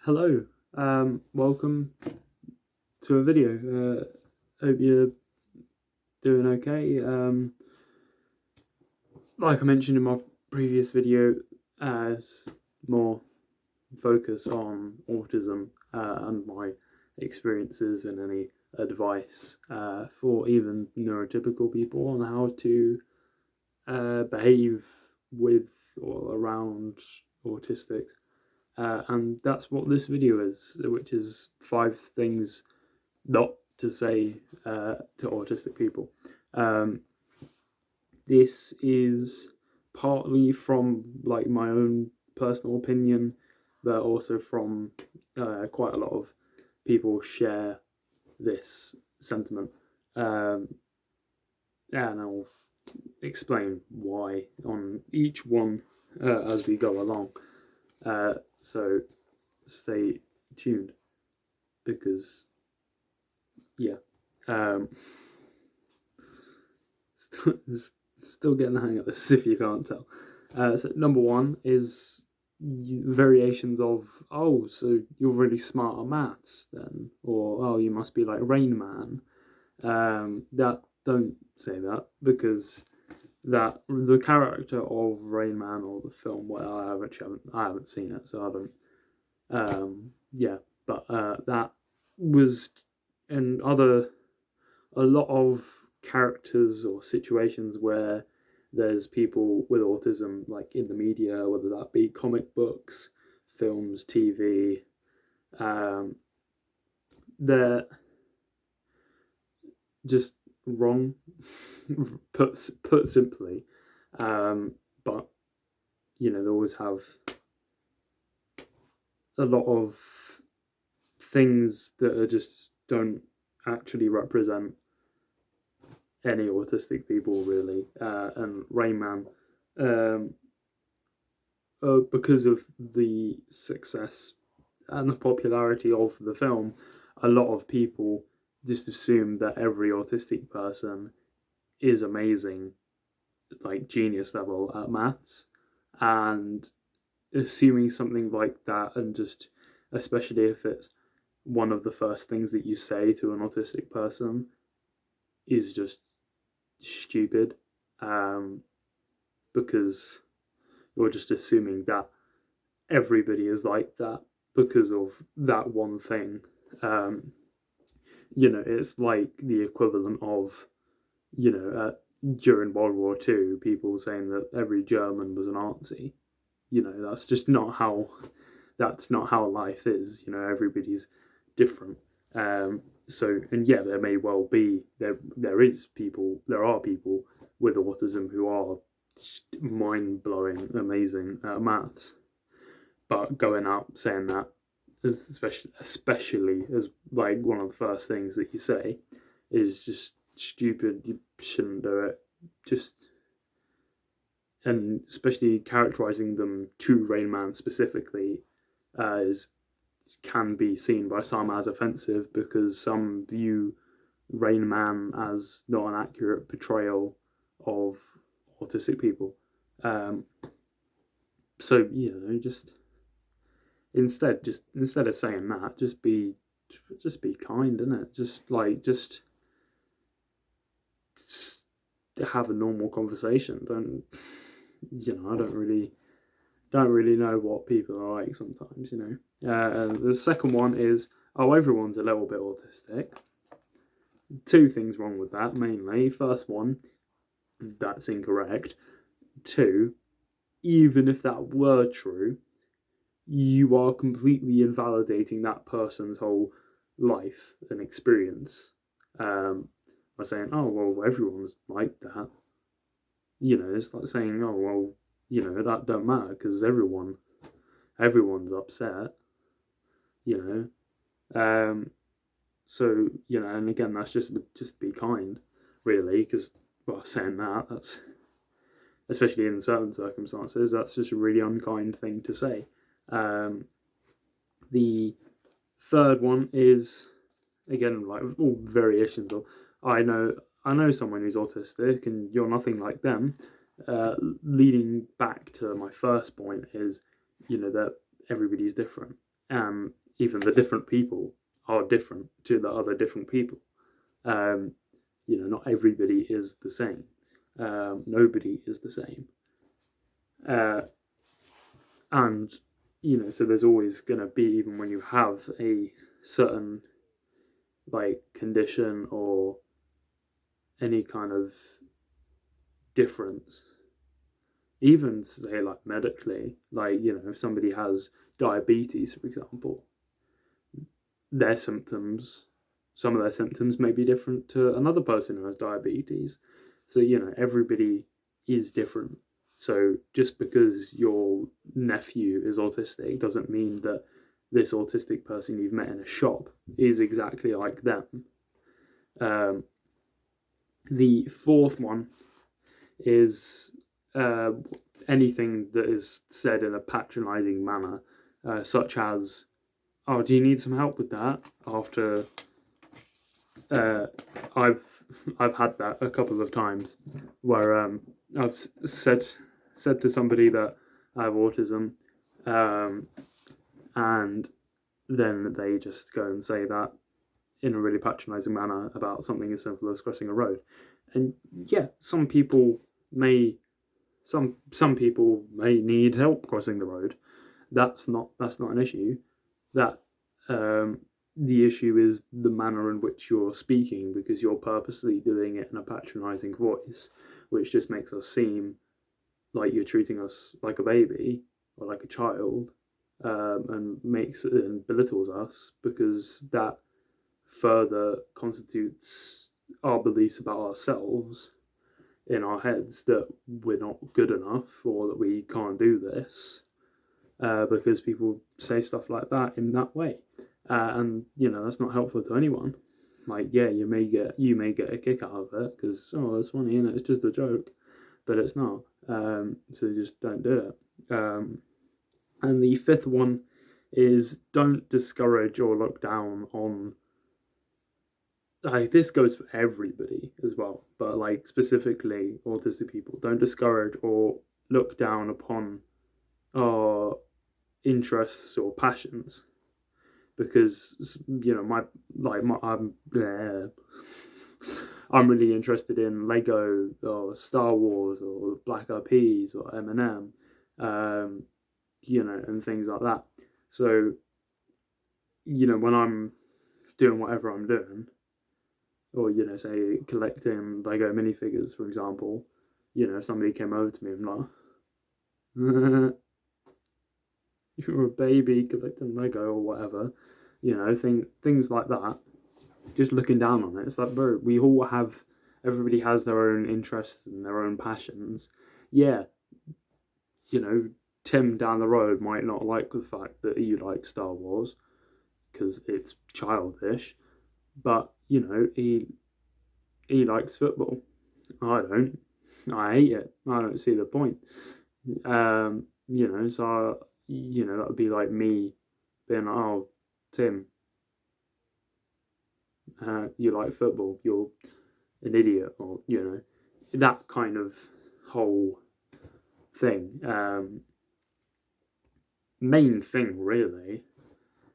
Hello, welcome to a video. Hope you're doing okay. Like I mentioned in my previous video, as more focus on autism and my experiences and any advice for even neurotypical people on how to behave with or around autistics. And that's what this video is, which is 5 things not to say to autistic people. Um, this is partly from like my own personal opinion, but also from quite a lot of people share this sentiment. Um, and I'll explain why on each one as we go along. So stay tuned because, yeah. Um, still, still getting the hang of this if you can't tell. So number one is variations of, oh, so you're really smart at maths then, or oh, you must be like Rain Man. That don't say that because that the character of Rain Man or the film, well, I haven't seen it, so I don't. Yeah, but that was and other a lot of characters or situations where there's people with autism, like in the media, whether that be comic books, films, TV. Um, they're just wrong, put simply. But they always have a lot of things that are just don't actually represent any autistic people really. And Rain Man, um, because of the success and the popularity of the film, a lot of people just assume that every autistic person is amazing, like genius level at maths, and assuming something like that, and just especially if it's one of the first things that you say to an autistic person, is just stupid, um, because you're just assuming that everybody is like that because of that one thing. Um, it's like the equivalent of, during World War II, people saying that every German was a Nazi. That's just not how. That's not how life is. Everybody's different. So, and yeah, there may well be there are people with autism who are mind blowing, amazing at maths, but going out saying that, especially as like one of the first things that you say, is just stupid. You shouldn't do it. Just and especially characterizing them to Rain Man specifically is can be seen by some as offensive because some view Rain Man as not an accurate portrayal of autistic people. Um, so just instead of saying that, just be kind, innit? Just have a normal conversation. Don't I don't really know what people are like sometimes. The second one is, oh, everyone's a little bit autistic. Two things wrong with that mainly. First one, that's incorrect. Two, even if that were true, you are completely invalidating that person's whole life and experience by saying, "Oh well, everyone's like that." It's like saying, "Oh well, that don't matter because everyone's upset." You um, so and again, that's just be kind, really, because well, saying that's especially in certain circumstances, that's just a really unkind thing to say. Um, the third one is again like all variations of I know someone who's autistic and you're nothing like them. Leading back to my first point is that everybody's different. and even the different people are different to the other different people. Not everybody is the same. Nobody is the same. And, so there's always going to be, even when you have a certain, condition or any kind of difference, even, say, medically, if somebody has diabetes, for example, some of their symptoms may be different to another person who has diabetes. So, everybody is different. So just because your nephew is autistic doesn't mean that this autistic person you've met in a shop is exactly like them. The fourth one is anything that is said in a patronizing manner, such as, "Oh, do you need some help with that?" After I've had that a couple of times where I've said to somebody that I have autism, and then they just go and say that in a really patronizing manner about something as simple as crossing a road. And yeah, some people may need help crossing the road. That's not an issue. That the issue is the manner in which you're speaking, because you're purposely doing it in a patronizing voice, which just makes us seem like you're treating us like a baby or like a child, and belittles us, because that further constitutes our beliefs about ourselves in our heads, that we're not good enough or that we can't do this, because people say stuff like that in that way, and that's not helpful to anyone. You may get a kick out of it because, oh, it's funny, and it's just a joke, but it's not. So just don't do it. And the fifth one is, don't discourage or look down on. This goes for everybody as well, but specifically autistic people. Don't discourage or look down upon our interests or passions, because I'm really interested in Lego or Star Wars or Black Eyed Peas or Eminem, and things like that. So, when I'm doing whatever I'm doing, or, say, collecting Lego minifigures, for example, if somebody came over to me and like, you're a baby collecting Lego or whatever, things like that, just looking down on it. It's like, bro, everybody has their own interests and their own passions. Yeah, Tim down the road might not like the fact that you like Star Wars because it's childish, but he likes football. I don't. I hate it. I don't see the point. So that would be like me being like, "Oh, Tim, you like football? You're an idiot," or that kind of whole thing. Main thing really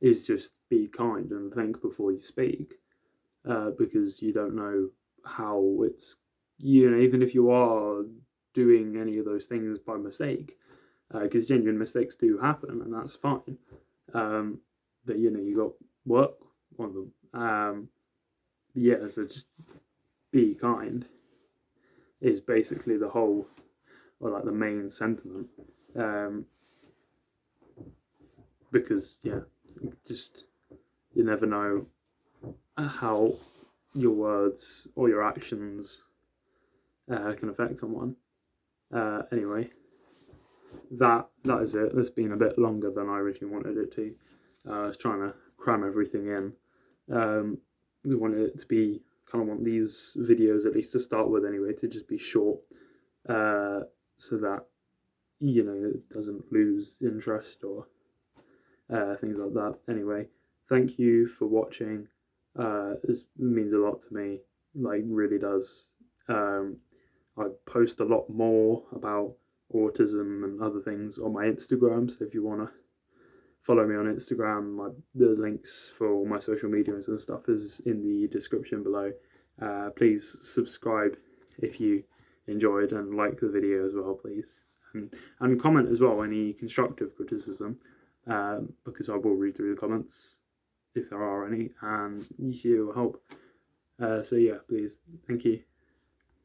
is just be kind and think before you speak, because you don't know how it's, even if you are doing any of those things by mistake, because genuine mistakes do happen, and that's fine. But you got work on them. So just be kind is basically the whole, or the main sentiment. Because you never know how your words or your actions can affect someone. Anyway, that is it. It's been a bit longer than I originally wanted it to. I was trying to cram everything in. I wanted it to be, want these videos, at least to start with anyway, to just be short, so that it doesn't lose interest or things like that. Anyway, thank you for watching. This means a lot to me, really does. I post a lot more about autism and other things on my Instagram, so if you want to follow me on Instagram. The links for all my social medias and stuff is in the description below. Please subscribe if you enjoyed, and like the video as well, please. And comment as well any constructive criticism, because I will read through the comments if there are any, and you will help. So yeah, please, thank you.